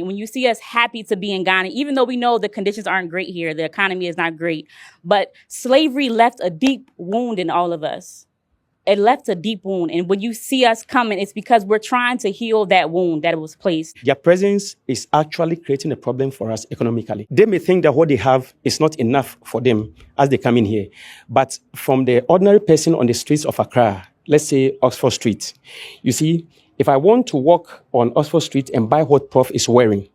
When you see us happy to be in Ghana, even though we know the conditions aren't great here, the economy is not great, but slavery left a deep wound in all of us. It left a deep wound. And when you see us coming, it's because we're trying to heal that wound that was placed. Their presence is actually creating a problem for us economically. They may think that what they have is not enough for them as they come in here. But from the ordinary person on the streets of Accra, let's say Oxford Street, you see, if I want to walk on Oxford Street and buy what Prof is wearing,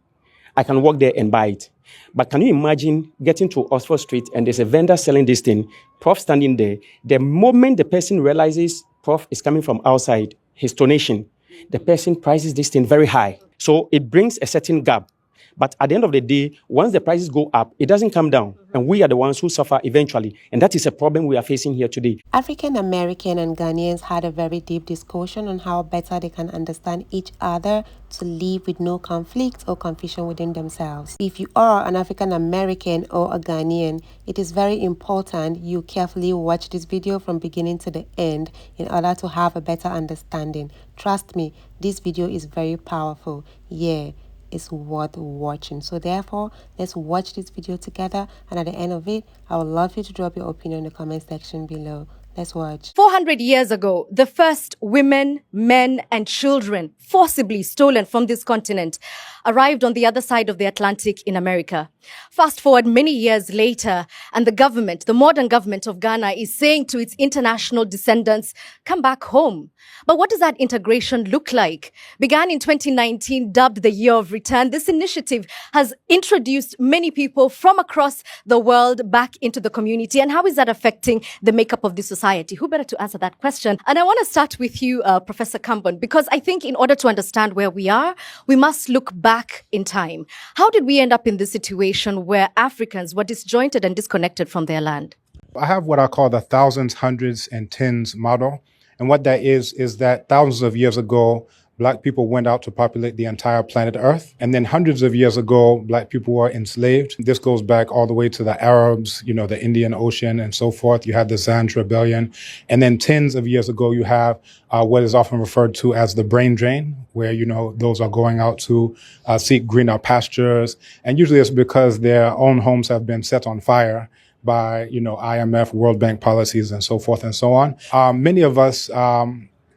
I can walk there and buy it. But can you imagine getting to Oxford Street and there's a vendor selling this thing, Prof standing there? The moment the person realizes Prof is coming from outside, his donation, the person prices this thing very high. So it brings a certain gap. But at the end of the day, once the prices go up, it doesn't come down. And we are the ones who suffer eventually. And that is a problem we are facing here today. African American and Ghanaians had a very deep discussion on how better they can understand each other to live with no conflict or confusion within themselves. If you are an African American or a Ghanaian, it is very important you carefully watch this video from beginning to the end in order to have a better understanding. Trust me, this video is very powerful. Yeah. Is worth watching. So therefore, let's watch this video together, and at the end of it, I would love you to drop your opinion in the comment section below. Let's watch. 400 years ago, the first women, men, and children forcibly stolen from this continent arrived on the other side of the Atlantic in America. Fast forward many years later, and the government, the modern government of Ghana, is saying to its international descendants, come back home. But what does that integration look like? Began in 2019, dubbed the Year of Return, this initiative has introduced many people from across the world back into the community. And how is that affecting the makeup of the society? Who better to answer that question? And I want to start with you, Professor Kambon, because I think in order to understand where we are, we must look back in time. How did we end up in this situation where Africans were disjointed and disconnected from their land? I have what I call the thousands, hundreds, and tens model. And what that is that thousands of years ago, Black people went out to populate the entire planet Earth. And then hundreds of years ago, Black people were enslaved. This goes back all the way to the Arabs, the Indian Ocean and so forth. You had the Zanj Rebellion. And then tens of years ago, you have what is often referred to as the brain drain, where, those are going out to seek greener pastures. And usually it's because their own homes have been set on fire by, IMF, World Bank policies and so forth and so on. Many of us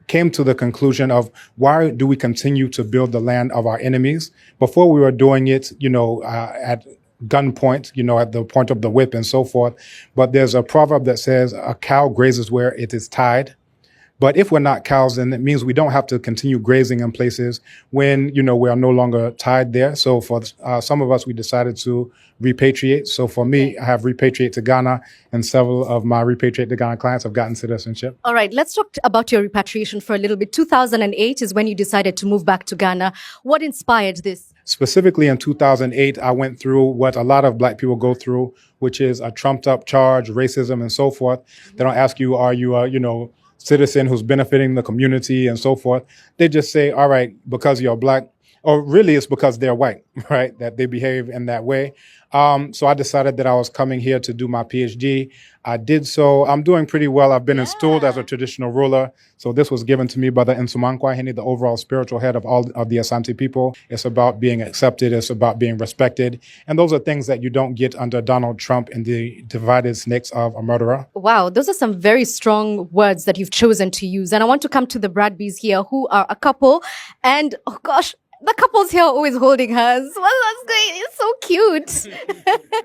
came to the conclusion of why do we continue to build the land of our enemies? Before we were doing it, at gunpoint, at the point of the whip and so forth. But there's a proverb that says a cow grazes where it is tied. But if we're not cows, then it means we don't have to continue grazing in places when, we are no longer tied there. So for some of us, we decided to repatriate. So for me, I have repatriated to Ghana, and several of my repatriate to Ghana clients have gotten citizenship. All right, let's talk about your repatriation for a little bit. 2008 is when you decided to move back to Ghana. What inspired this? Specifically in 2008, I went through what a lot of Black people go through, which is a trumped up charge, racism and so forth. They don't ask you, are you a, citizen who's benefiting the community and so forth. They just say, all right, because you're Black, or really it's because they're white, right? That they behave in that way. So I decided that I was coming here to do my PhD. I did so. I'm doing pretty well. I've been installed as a traditional ruler. So this was given to me by the Nsumankwa Hene, the overall spiritual head of all of the Asante people. It's about being accepted. It's about being respected. And those are things that you don't get under Donald Trump and the divided snakes of a murderer. Wow, those are some very strong words that you've chosen to use. And I want to come to the Bradbys here, who are a couple. And, oh gosh, the couples here are always holding hands. Well, that's great. It's so cute.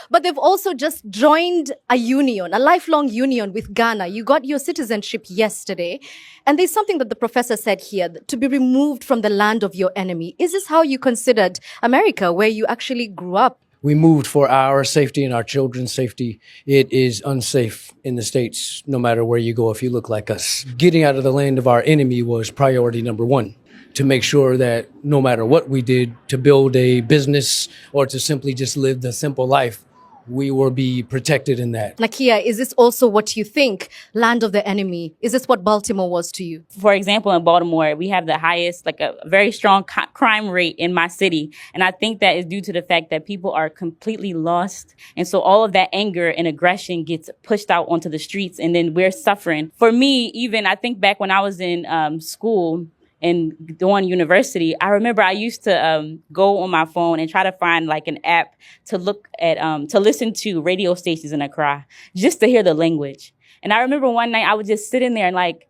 But they've also just joined a union, a lifelong union with Ghana. You got your citizenship yesterday. And there's something that the professor said here, to be removed from the land of your enemy. Is this how you considered America, where you actually grew up? We moved for our safety and our children's safety. It is unsafe in the States, no matter where you go, if you look like us. Getting out of the land of our enemy was priority number one, to make sure that no matter what we did to build a business or to simply just live the simple life, we will be protected in that. Nakia, is this also what you think, land of the enemy? Is this what Baltimore was to you? For example, in Baltimore, we have the highest, a very strong crime rate in my city. And I think that is due to the fact that people are completely lost. And so all of that anger and aggression gets pushed out onto the streets, and then we're suffering. For me, even I think back when I was in school, and doing university, I remember I used to go on my phone and try to find like an app to look at to listen to radio stations in Accra just to hear the language. And I remember one night I was just sitting there and like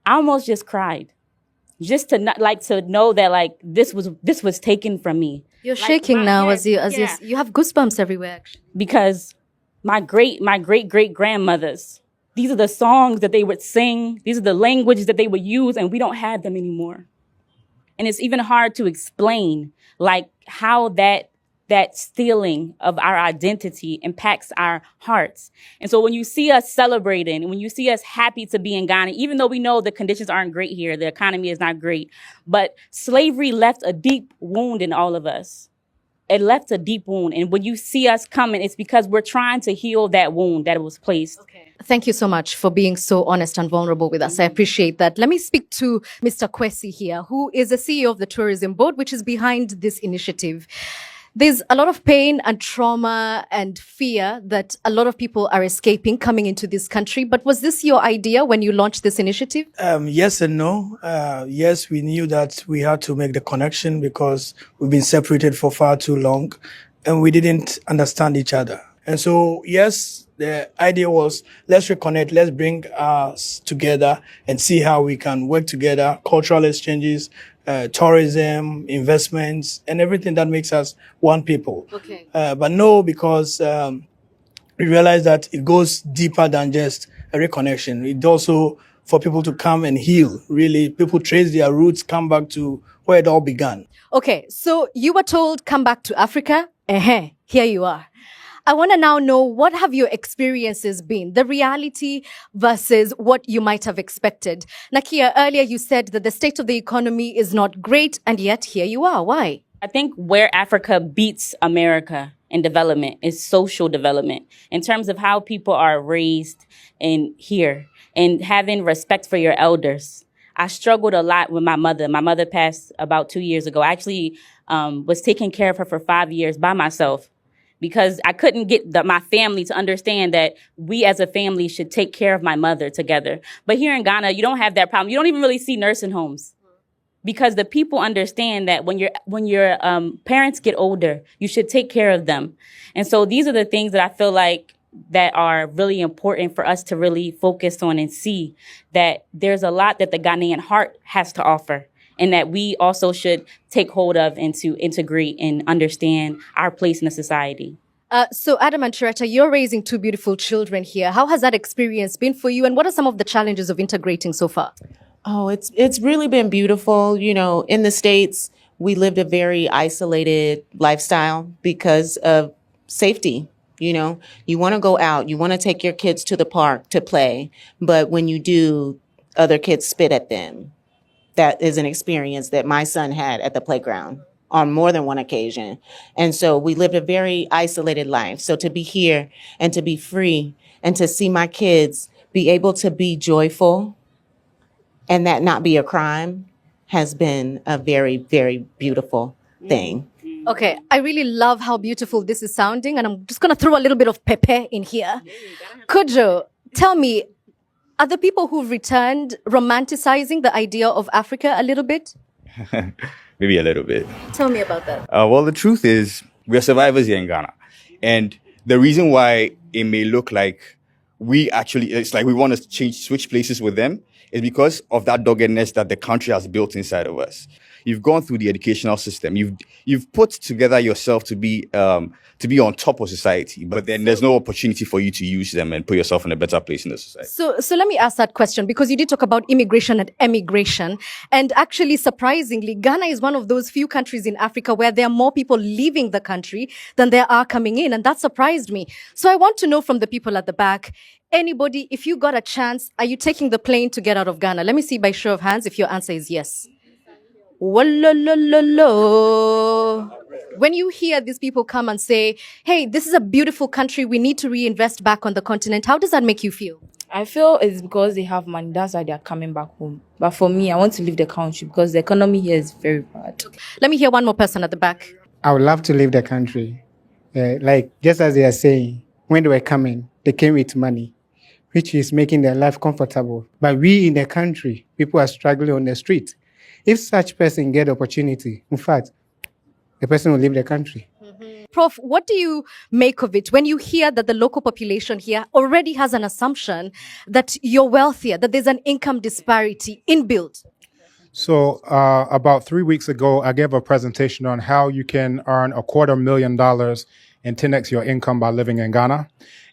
I almost just cried, just to not like to know that like this was taken from me. You're Like, shaking now as you yeah. you have goosebumps everywhere. Actually. Because my great great grandmothers, these are the songs that they would sing. These are the languages that they would use, and we don't have them anymore. And it's even hard to explain like how that stealing of our identity impacts our hearts. And so when you see us celebrating, and when you see us happy to be in Ghana, even though we know the conditions aren't great here, the economy is not great, but slavery left a deep wound in all of us. It left a deep wound. And when you see us coming, it's because we're trying to heal that wound that was placed. Okay. Thank you so much for being so honest and vulnerable with us. I appreciate that. Let me speak to Mr. Kwesi here, who is the CEO of the Tourism Board, which is behind this initiative. There's a lot of pain and trauma and fear that a lot of people are escaping coming into this country. But was this your idea when you launched this initiative? Yes and no. Yes, we knew that we had to make the connection because we've been separated for far too long and we didn't understand each other. And so, yes, the idea was let's reconnect, let's bring us together and see how we can work together, cultural exchanges, tourism, investments, and everything that makes us one people. Okay. But no, because we realize that it goes deeper than just a reconnection. It also for people to come and heal. Really, people trace their roots, come back to where it all began. Okay, so you were told come back to Africa. Here you are. I want to now know, what have your experiences been? The reality versus what you might have expected. Nakia, earlier you said that the state of the economy is not great, and yet here you are. Why? I think where Africa beats America in development is social development, in terms of how people are raised in here and having respect for your elders. I struggled a lot with my mother. My mother passed about 2 years ago. I actually was taking care of her for 5 years by myself, because I couldn't get my family to understand that we as a family should take care of my mother together. But here in Ghana, you don't have that problem. You don't even really see nursing homes, because the people understand that when your parents get older, you should take care of them. And so these are the things that I feel like that are really important for us to really focus on and see that there's a lot that the Ghanaian heart has to offer, and that we also should take hold of and to integrate and understand our place in the society. So Adam and Chiretta, you're raising two beautiful children here. How has that experience been for you, and what are some of the challenges of integrating so far? Oh, it's really been beautiful. You know, in the States, we lived a very isolated lifestyle because of safety. You know, you want to go out, you want to take your kids to the park to play, but when you do, other kids spit at them. That is an experience that my son had at the playground on more than one occasion. And so we lived a very isolated life. So to be here and to be free and to see my kids be able to be joyful and that not be a crime has been a very, very beautiful thing. Okay, I really love how beautiful this is sounding, and I'm just going to throw a little bit of pepe in here. Kojo, tell me, are the people who've returned romanticizing the idea of Africa a little bit? Maybe a little bit. Tell me about that. Well, the truth is, we are survivors here in Ghana. And the reason why it may look like it's like we want to switch places with them is because of that doggedness that the country has built inside of us. You've gone through the educational system. You've put together yourself to be on top of society, but then there's no opportunity for you to use them and put yourself in a better place in the society. So let me ask that question, because you did talk about immigration and emigration. And actually, surprisingly, Ghana is one of those few countries in Africa where there are more people leaving the country than there are coming in. And that surprised me. So I want to know from the people at the back, anybody, if you got a chance, are you taking the plane to get out of Ghana? Let me see by show of hands if your answer is yes. When you hear these people come and say, hey, this is a beautiful country, we need to reinvest back on the continent, how does that make you feel? I feel it's because they have money. That's why they're coming back home. But for me, I want to leave the country because the economy here is very bad. Okay. Let me hear one more person at the back. I would love to leave the country. Like, just as they are saying, when they were coming, they came with money, which is making their life comfortable. But we in the country, people are struggling on the street. If such person get opportunity, in fact, the person will leave the country. Prof, what do you make of it when you hear that the local population here already has an assumption that you're wealthier, that there's an income disparity inbuilt? So about 3 weeks ago, I gave a presentation on how you can earn $250,000 and 10x your income by living in Ghana.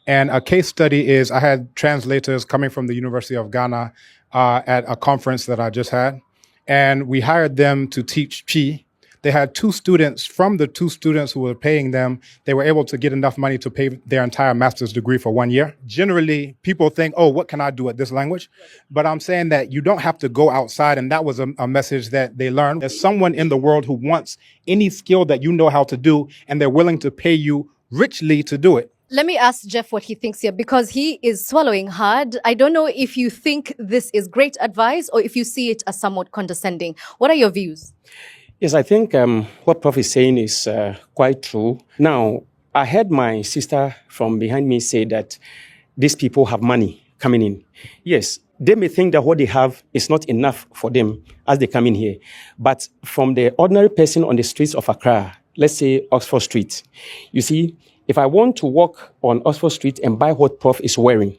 And a case study is I had translators coming from the University of Ghana at a conference that I just had. And we hired them to teach Chi. They had 2 students. From the 2 students who were paying them, they were able to get enough money to pay their entire master's degree for 1 year. Generally, people think, oh, what can I do at this language? But I'm saying that you don't have to go outside, and that was a message that they learned. There's someone in the world who wants any skill that you know how to do, and they're willing to pay you richly to do it. Let me ask Jeff what he thinks here, because he is swallowing hard. I don't know if you think this is great advice or if you see it as somewhat condescending. What are your views? Yes, I think what Prof is saying is quite true. Now, I heard my sister from behind me say that these people have money coming in. Yes, they may think that what they have is not enough for them as they come in here. But from the ordinary person on the streets of Accra, let's say Oxford Street, you see, if I want to walk on Oxford Street and buy what Prof is wearing,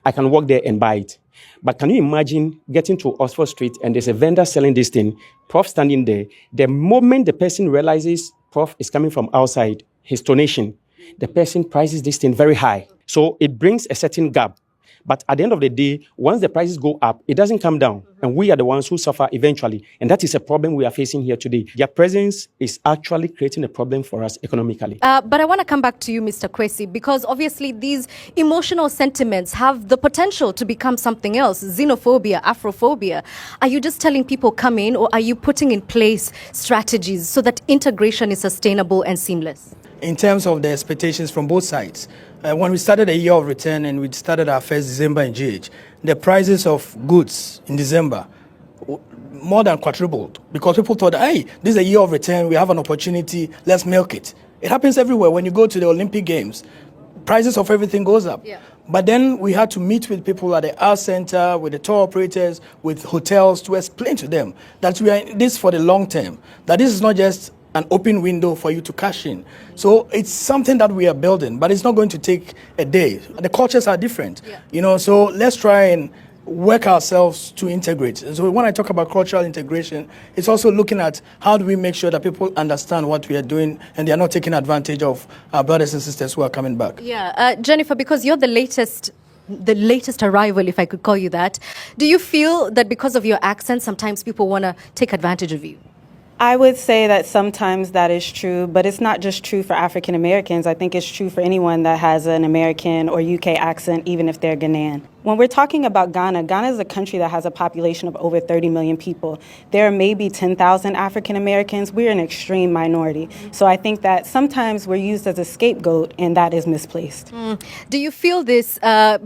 I can walk there and buy it. But can you imagine getting to Oxford Street and there's a vendor selling this thing, Prof standing there? The moment the person realizes Prof is coming from outside, his donation, the person prices this thing very high. So it brings a certain gap. But at the end of the day, once the prices go up, it doesn't come down. And we are the ones who suffer eventually. And that is a problem we are facing here today. Their presence is actually creating a problem for us economically. But I want to come back to you, Mr. Kwesi, because obviously these emotional sentiments have the potential to become something else, xenophobia, Afrophobia. Are you just telling people come in, or are you putting in place strategies so that integration is sustainable and seamless? In terms of the expectations from both sides, when we started a year of return and we started our first December in GH, the prices of goods in December more than quadrupled because people thought, hey, this is a year of return, we have an opportunity, let's milk it. It happens everywhere. When you go to the Olympic Games, prices of everything goes up. Yeah. But then we had to meet with people at the art center, with the tour operators, with hotels to explain to them that we are in this for the long term, that this is not just an open window for you to cash in. So it's something that we are building, but it's not going to take a day. The cultures are different, so let's try and work ourselves to integrate. And so when I talk about cultural integration, it's also looking at how do we make sure that people understand what we are doing and they are not taking advantage of our brothers and sisters who are coming back. Yeah, Jennifer, because you're the latest arrival, if I could call you that, do you feel that because of your accent, sometimes people want to take advantage of you? I would say that sometimes that is true, but it's not just true for African Americans. I think it's true for anyone that has an American or UK accent, even if they're Ghanaian. When we're talking about Ghana, Ghana is a country that has a population of over 30 million people. There are maybe 10,000 African Americans. We're an extreme minority. So I think that sometimes we're used as a scapegoat, and that is misplaced. Do you feel this,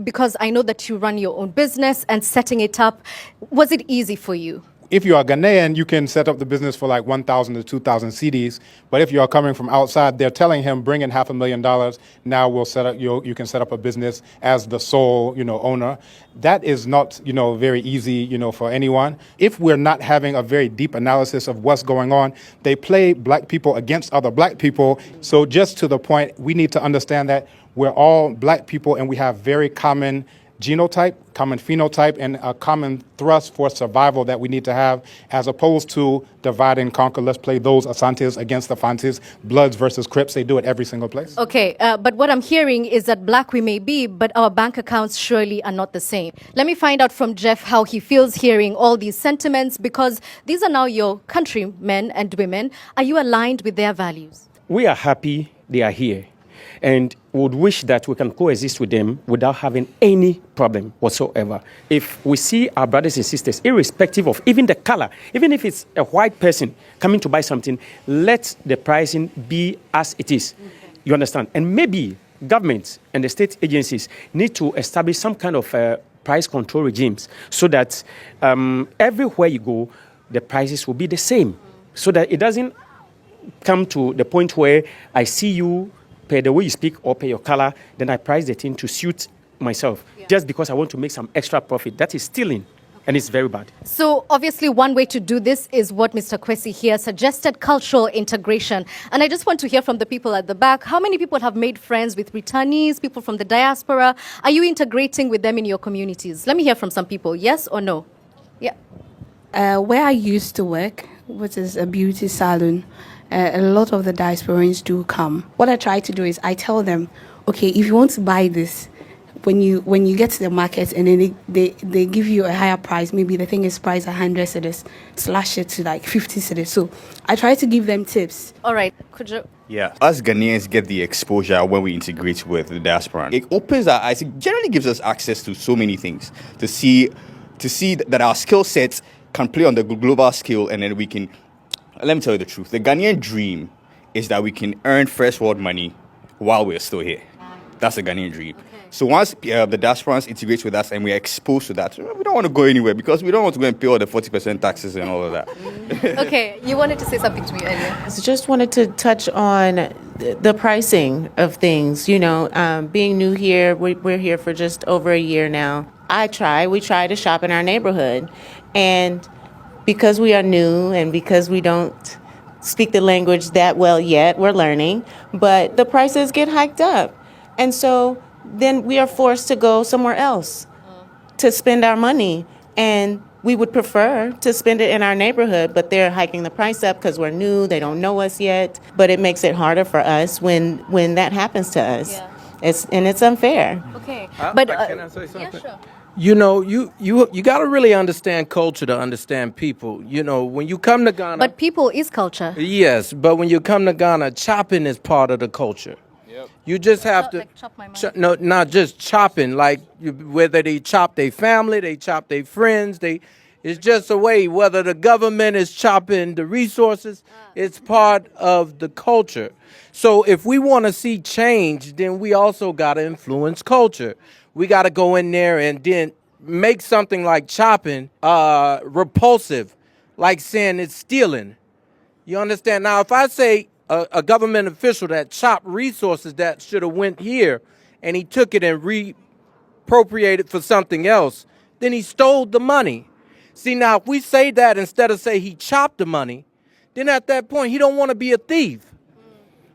because I know that you run your own business and setting it up, was it easy for you? If you are Ghanaian, you can set up the business for like 1,000 to 2,000 cedis. But if you are coming from outside, they're telling him, bring in $500,000. Now we'll set up, you can set up a business as the sole, owner. That is not, very easy, for anyone. If we're not having a very deep analysis of what's going on, they play black people against other black people. So just to the point, we need to understand that we're all black people and we have very common genotype, common phenotype, and a common thrust for survival that we need to have, as opposed to divide and conquer. Let's play those Asantes against the Fantes, Bloods versus Crips. They do it every single place. Okay, but what I'm hearing is that black we may be, but our bank accounts surely are not the same. Let me find out from Jeff how he feels hearing all these sentiments, because these are now your countrymen and women. Are you aligned with their values? We are happy they are here, and would wish that we can coexist with them without having any problem whatsoever. If we see our brothers and sisters, irrespective of even the color, even if it's a white person coming to buy something, let the pricing be as it is. Okay. You understand? And maybe governments and the state agencies need to establish some kind of price control regimes so that everywhere you go, the prices will be the same, so that it doesn't come to the point where I see you pay the way you speak or pay your color, then I price the thing to suit myself, just because I want to make some extra profit. That is stealing. And it's very bad. So obviously one way to do this is what Mr. Kwesi here suggested, cultural integration. And I just want to hear from the people at the back. How many people have made friends with returnees, people from the diaspora? Are you integrating with them in your communities? Let me hear from some people. Yes or no? Yeah. Where I used to work, which is a beauty salon, a lot of the diasporans do come. What I try to do is I tell them, okay, if you want to buy this, when you get to the market and then they give you a higher price, maybe the thing is priced 100 cedis, slash it to like 50 cedis. So I try to give them tips. All right. Could you? Yeah, us Ghanaians get the exposure when we integrate with the diaspora. It opens our eyes. It generally gives us access to so many things to see that our skill sets can play on the global scale, and then we can. Let me tell you the truth. The Ghanaian dream is that we can earn first world money while we're still here. That's the Ghanaian dream. Okay. So once the diasporans integrate with us and we are exposed to that, we don't want to go anywhere because we don't want to go and pay all the 40% taxes and all of that. Okay, you wanted to say something to me earlier. I just wanted to touch on the pricing of things. You know, being new here, we're here for just over a year now. We try to shop in our neighborhood. And because we are new and because we don't speak the language that well yet, we're learning, but the prices get hiked up. And so then we are forced to go somewhere else to spend our money. And we would prefer to spend it in our neighborhood, but they're hiking the price up because we're new, they don't know us yet. But it makes it harder for us when that happens to us. Yeah. It's unfair. Okay. But can I say something? Yeah, sure. You know, you got to really understand culture to understand people. You know, when you come to Ghana... But people is culture. Yes, but when you come to Ghana, chopping is part of the culture. Yep. You just have to... Like chop my mind. No, not just chopping. Like, whether they chop their family, they chop their friends, it's just a way. Whether the government is chopping the resources, it's part of the culture. So if we want to see change, then we also got to influence culture. We got to go in there and then make something like chopping repulsive, like saying it's stealing. You understand? Now, if I say a government official that chopped resources that should have went here and he took it and reappropriated for something else, then he stole the money. See, now, if we say that instead of say he chopped the money, then at that point, he don't want to be a thief.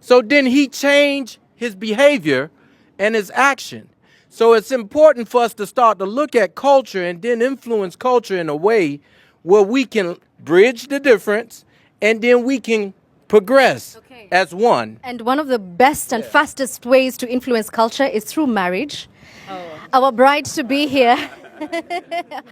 So then he changed his behavior and his action. So it's important for us to start to look at culture and then influence culture in a way where we can bridge the difference and then we can progress as one. And one of the best and fastest ways to influence culture is through marriage. Our bride-to-be here.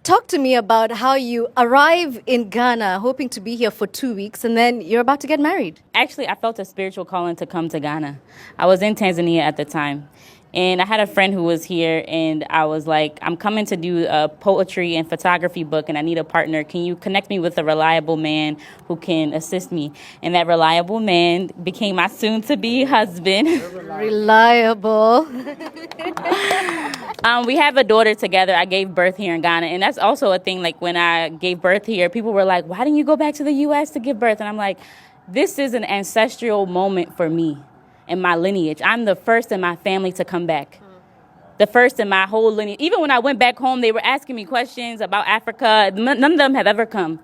Talk to me about how you arrive in Ghana hoping to be here for 2 weeks and then you're about to get married. Actually, I felt a spiritual calling to come to Ghana. I was in Tanzania at the time. And I had a friend who was here, and I was like, I'm coming to do a poetry and photography book, and I need a partner. Can you connect me with a reliable man who can assist me? And that reliable man became my soon-to-be husband. Reliable. We have a daughter together. I gave birth here in Ghana, and that's also a thing. Like, when I gave birth here, people were like, why didn't you go back to the U.S. to give birth? And I'm like, this is an ancestral moment for me. In my lineage. I'm the first in my family to come back. The first in my whole lineage. Even when I went back home, they were asking me questions about Africa. None of them have ever come.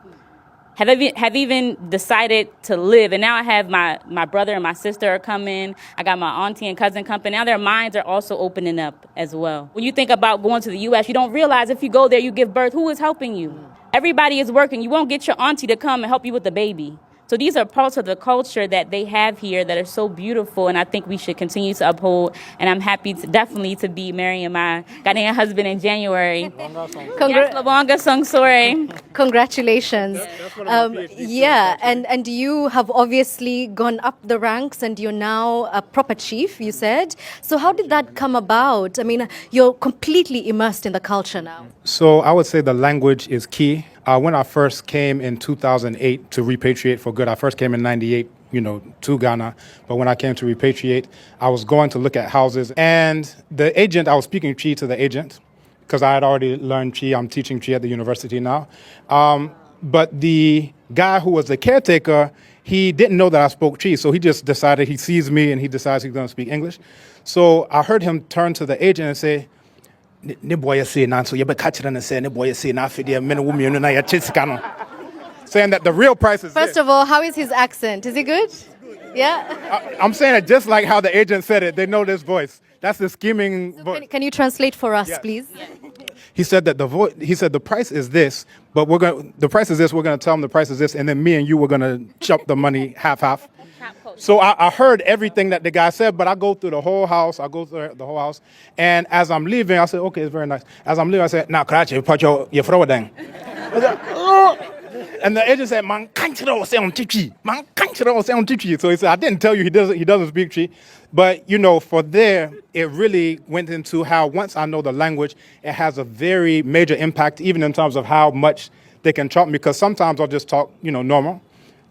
Have even decided to live. And now I have my brother and my sister are coming. I got my auntie and cousin coming. Now their minds are also opening up as well. When you think about going to the U.S., you don't realize if you go there, you give birth, who is helping you? Everybody is working. You won't get your auntie to come and help you with the baby. So these are parts of the culture that they have here that are so beautiful, and I think we should continue to uphold. And I'm happy definitely to be marrying my Ghanaian husband in January. Congratulations. And you have obviously gone up the ranks, and you're now a proper chief, you said. So how did that come about? I mean, you're completely immersed in the culture now. So I would say the language is key. When I first came in 2008 to repatriate for good, I first came in 98, to Ghana. But when I came to repatriate, I was going to look at houses. And the agent, I was speaking Chi to the agent because I had already learned Chi. I'm teaching Chi at the university now. But the guy who was the caretaker, he didn't know that I spoke Chi. So he just decided, he sees me and he decides he's going to speak English. So I heard him turn to the agent and say, ne boy say na so ye be catch and say ne boy say na afide me no women na ya chisika no. Saying that the real price is First of all, how is his accent? Is he good? Yeah? I'm saying it just like how the agent said it. They know this voice. That's the scheming voice. Can you translate for us, please? He said that the price is this, but the price is this, we're gonna tell him the price is this, and then me and you were gonna chop the money half. So I heard everything that the guy said, but I go through the whole house. And as I'm leaving, I said, okay, it's very nice. As I'm leaving, I said, now, Karachi, put your throw down. And the agent said, man, can't you say on Chichi? Man, can't you say on Chichi? So he said, I didn't tell you he doesn't speak Chi. But, for there, it really went into how once I know the language, it has a very major impact, even in terms of how much they can chop me. Because sometimes I'll just talk, normal.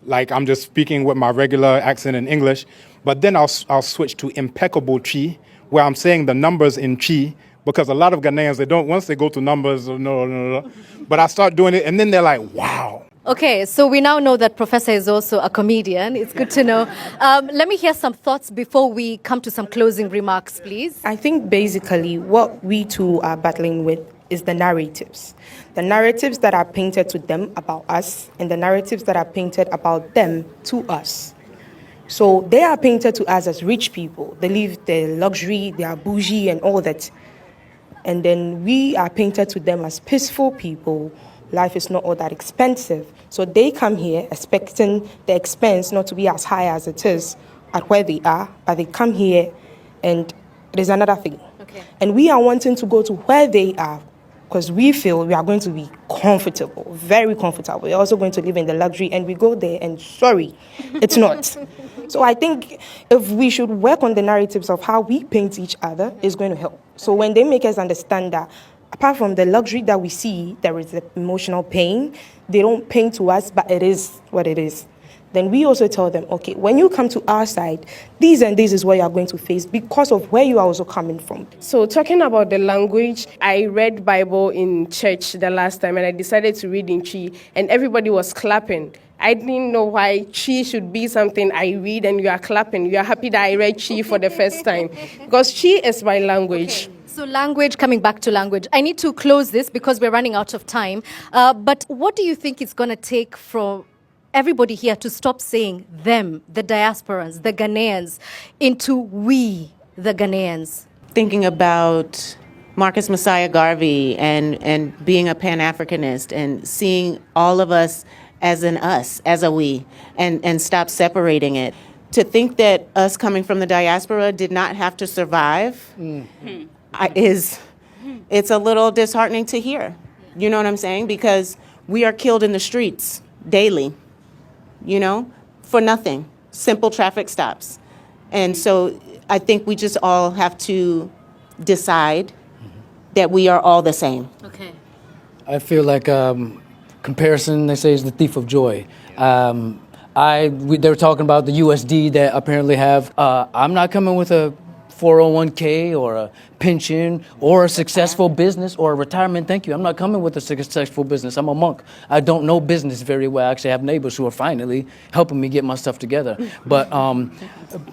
Like I'm just speaking with my regular accent in English. But then I'll switch to impeccable Chi, where I'm saying the numbers in Chi. Because a lot of Ghanaians, once they go to numbers, no. But I start doing it, and then they're like, wow. Okay, so we now know that Professor is also a comedian. It's good to know. Let me hear some thoughts before we come to some closing remarks, please. I think basically what we two are battling with is the narratives. The narratives that are painted to them about us and the narratives that are painted about them to us. So they are painted to us as rich people. They live their luxury, they are bougie and all that. And then we are painted to them as peaceful people. Life is not all that expensive. So they come here expecting the expense not to be as high as it is at where they are, but they come here and there's another thing. Okay. And we are wanting to go to where they are because we feel we are going to be comfortable, very comfortable. We're also going to live in the luxury, and we go there and sorry, it's not. So I think if we should work on the narratives of how we paint each other, it's going to help. So when they make us understand that apart from the luxury that we see, there is the emotional pain. They don't paint to us, but it is what it is. Then we also tell them, okay, when you come to our side, these and this is what you are going to face because of where you are also coming from. So talking about the language, I read Bible in church the last time and I decided to read in Chi and everybody was clapping. I didn't know why Chi should be something I read and you are clapping. You are happy that I read Chi for the first time because Chi is my language. Okay. So language, coming back to language. I need to close this because we're running out of time. But what do you think it's going to take from everybody here to stop saying them, the diasporans, the Ghanaians, into we, the Ghanaians? Thinking about Marcus Messiah Garvey and being a Pan-Africanist and seeing all of us as an us, as a we, and stop separating it. To think that us coming from the diaspora did not have to survive it's a little disheartening to hear. You know what I'm saying? Because we are killed in the streets daily, for nothing. Simple traffic stops. And so I think we just all have to decide that we are all the same. Okay. I feel like comparison, they say, is the thief of joy. They were talking about the USD that apparently have, I'm not coming with a 401k or a pension or a successful business or a retirement. Thank you. I'm not coming with a successful business. I'm a monk. I don't know business very well. I actually have neighbors who are finally helping me get my stuff together. But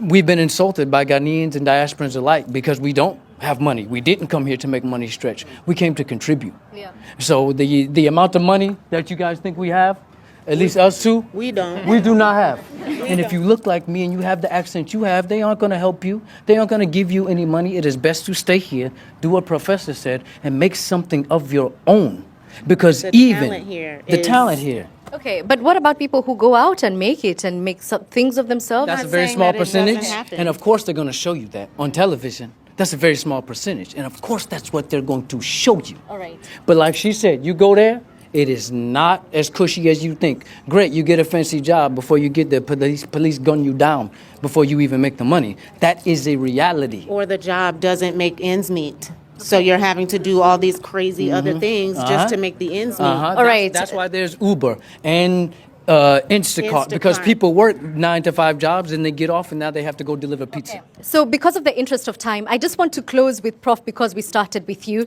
we've been insulted by Ghanaians and diasporans alike because we don't have money. We didn't come here to make money stretch. We came to contribute. Yeah. So the amount of money that you guys think we have, at least us two, we don't. We do not have. And if you look like me and you have the accent you have, they aren't going to help you. They aren't going to give you any money. It is best to stay here, do what Professor said, and make something of your own. Because the talent here. Okay, but what about people who go out and make it and make some things of themselves? That's a very small percentage. And of course they're going to show you that on television. That's a very small percentage. And of course that's what they're going to show you. All right. But like she said, you go there, it is not as cushy as you think. Great, you get a fancy job before you get the police gun you down before you even make the money. That is a reality. Or the job doesn't make ends meet. So you're having to do all these crazy other things just to make the ends meet. All right. That's why there's Uber and Instacart, because people work 9 to 5 jobs and they get off and now they have to go deliver pizza. Okay. So because of the interest of time, I just want to close with Prof because we started with you.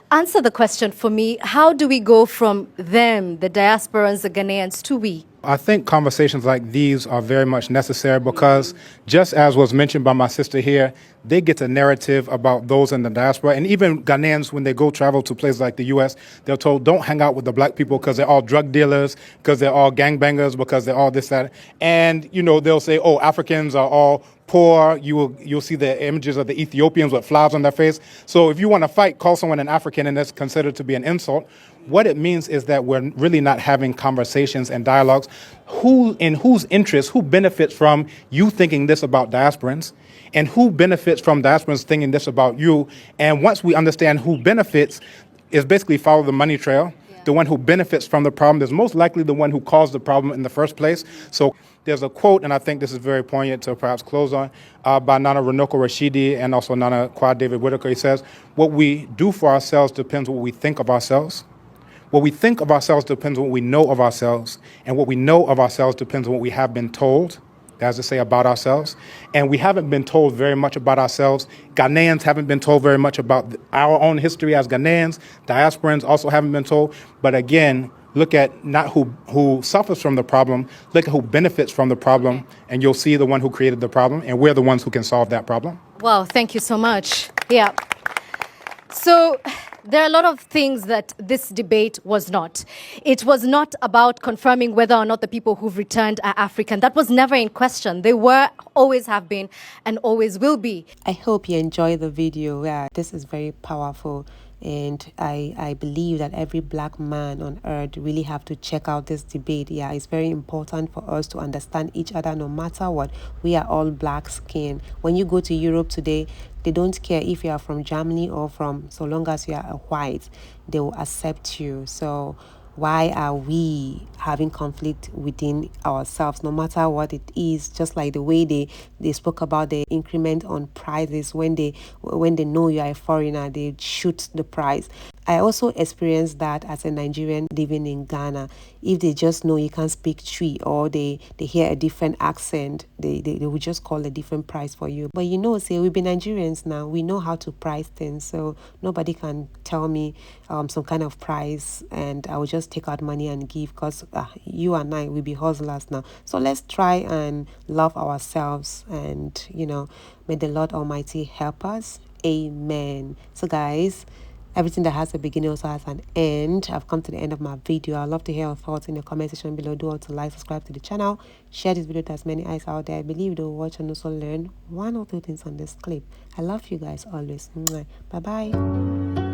Answer the question for me. How do we go from them, the diasporans, the Ghanaians, to we? I think conversations like these are very much necessary because, just as was mentioned by my sister here, they get a narrative about those in the diaspora. And even Ghanaians, when they go travel to places like the U.S., they're told, don't hang out with the black people because they're all drug dealers, because they're all gangbangers, because they're all this, that. And, they'll say, oh, Africans are all poor. You'll see the images of the Ethiopians with flowers on their face. So if you want to fight, call someone an African, and that's considered to be an insult. What it means is that we're really not having conversations and dialogues. In whose interest, who benefits from you thinking this about diasporans, and who benefits from diasporans thinking this about you? And once we understand who benefits, is basically follow the money trail. The one who benefits from the problem is most likely the one who caused the problem in the first place. So there's a quote, and I think this is very poignant to perhaps close on, by Nana Runoko Rashidi and also Nana Kwame David Whitaker. He says, what we do for ourselves depends on what we think of ourselves. What we think of ourselves depends on what we know of ourselves. And what we know of ourselves depends on what we have been told, as to say, about ourselves. And we haven't been told very much about ourselves. Ghanaians haven't been told very much about our own history as Ghanaians. Diasporans also haven't been told. But again, look at not who suffers from the problem, look at who benefits from the problem, and you'll see the one who created the problem, and we're the ones who can solve that problem. Wow, thank you so much. Yeah. So there are a lot of things that this debate was not. It was not about confirming whether or not the people who've returned are African. That was never in question. They were, always have been, and always will be. I hope you enjoy the video. Yeah, this is very powerful. And I believe that every black man on earth really have to check out this debate. Yeah, it's very important for us to understand each other no matter what. We are all black skin. When you go to Europe today, they don't care if you are from Germany or so long as you are a white, they will accept you. So why are we having conflict within ourselves, no matter what it is? Just like the way they spoke about the increment on prices, when they know you are a foreigner, they shoot the price. I also experienced that as a Nigerian living in Ghana. If they just know you can't speak Twi, or they hear a different accent, they will just call a different price for you. But say we've been Nigerians now, we know how to price things, so nobody can tell me some kind of price and I will just take out money and give, because you and I will be hustlers now. So let's try and love ourselves, and may the Lord Almighty help us. Amen. So guys, everything that has a beginning also has an end. I've come to the end of my video. I'd love to hear your thoughts in the comment section below. Do also like, subscribe to the channel, share this video to as many eyes out there. I believe they'll watch and also learn one or two things on this clip. I love you guys always. Bye bye.